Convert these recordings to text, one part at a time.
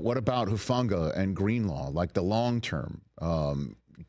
what about Hufanga and Greenlaw, like the long term?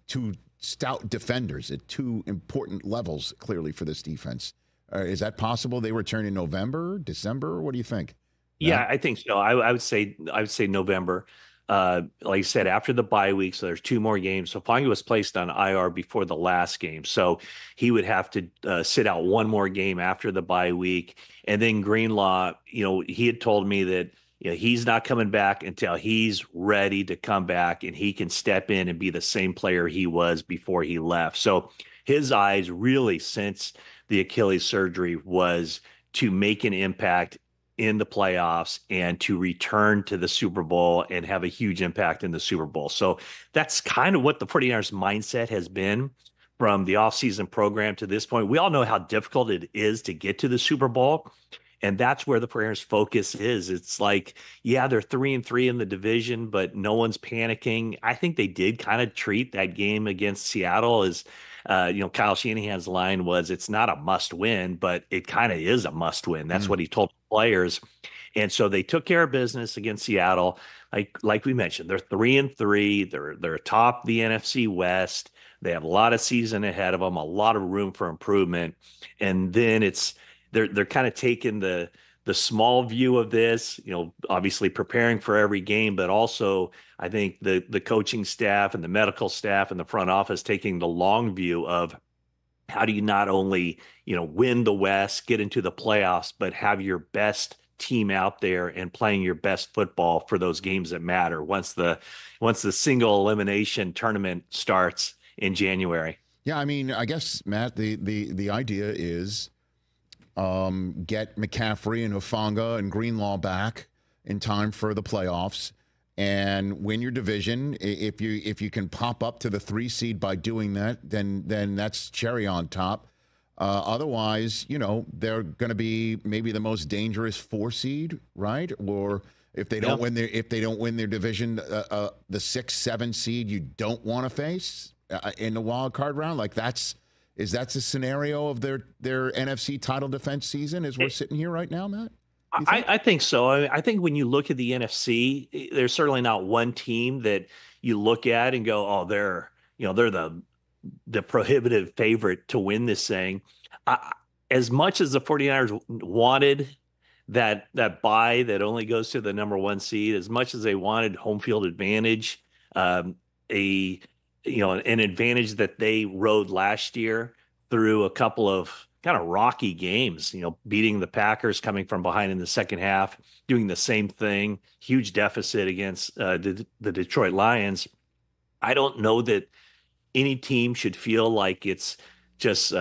Two stout defenders at two important levels, clearly, for this defense. Is that possible? They return in November, December? What do you think? Yeah, I think so. I would say November. Like I said, after the bye week, so there's two more games. So Hufanga was placed on IR before the last game, so he would have to sit out one more game after the bye week. And then Greenlaw, he had told me that he's not coming back until he's ready to come back and he can step in and be the same player he was before he left. So his eyes really, since the Achilles surgery, was to make an impact in the playoffs and to return to the Super Bowl and have a huge impact in the Super Bowl. So that's kind of what the 49ers mindset has been from the offseason program to this point. We all know how difficult it is to get to the Super Bowl. And that's where the 49ers focus is. It's like, yeah, they're 3-3 in the division, but no one's panicking. I think they did kind of treat that game against Seattle as, Kyle Shanahan's line was, it's not a must win, but it kind of is a must win. That's what he told players. And so they took care of business against Seattle. Like we mentioned, they're 3-3. They're atop the NFC West. They have a lot of season ahead of them, a lot of room for improvement. And then they're kind of taking the small view of this, obviously preparing for every game, but also I think the coaching staff and the medical staff and the front office taking the long view of how do you not only, win the West, get into the playoffs, but have your best team out there and playing your best football for those games that matter once the single elimination tournament starts in January. Yeah, I mean, I guess, Matt, the idea is get McCaffrey and Hufanga and Greenlaw back in time for the playoffs and win your division. If you can pop up to the 3 seed by doing that, then that's cherry on top. Otherwise, they're going to be maybe the most dangerous 4 seed, right? Or if they don't win their division, the 6-7 seed you don't want to face in the wild card round. Like is that the scenario of their NFC title defense season as we're sitting here right now, Matt? I think so. I think when you look at the NFC, there's certainly not one team that you look at and go, "Oh, they're the prohibitive favorite to win this thing." As much as the 49ers wanted that bye that only goes to the number 1 seed, as much as they wanted home field advantage, an advantage that they rode last year through a couple of kind of rocky games, beating the Packers, coming from behind in the second half, doing the same thing, huge deficit against the Detroit Lions. I don't know that any team should feel like it's just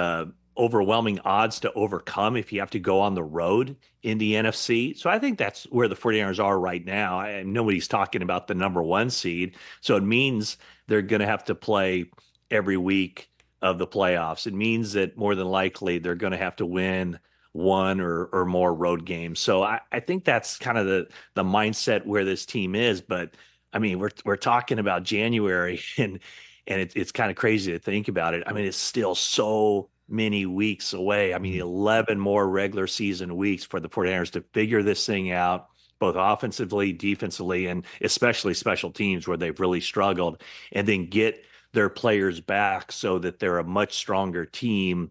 overwhelming odds to overcome if you have to go on the road in the NFC. So I think that's where the 49ers are right now. And nobody's talking about the number 1 seed. So it means they're going to have to play every week of the playoffs. It means that more than likely they're going to have to win one or more road games. So I think that's kind of the mindset where this team is. But I mean, we're talking about January and it's kind of crazy to think about it. I mean, it's still so many weeks away. I mean, 11 more regular season weeks for the 49ers to figure this thing out, both offensively, defensively, and especially special teams where they've really struggled, and then get their players back so that they're a much stronger team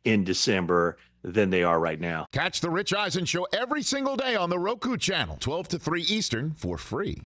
in December than they are right now. Catch the Rich Eisen Show every single day on the Roku Channel, 12 to 3 Eastern, for free.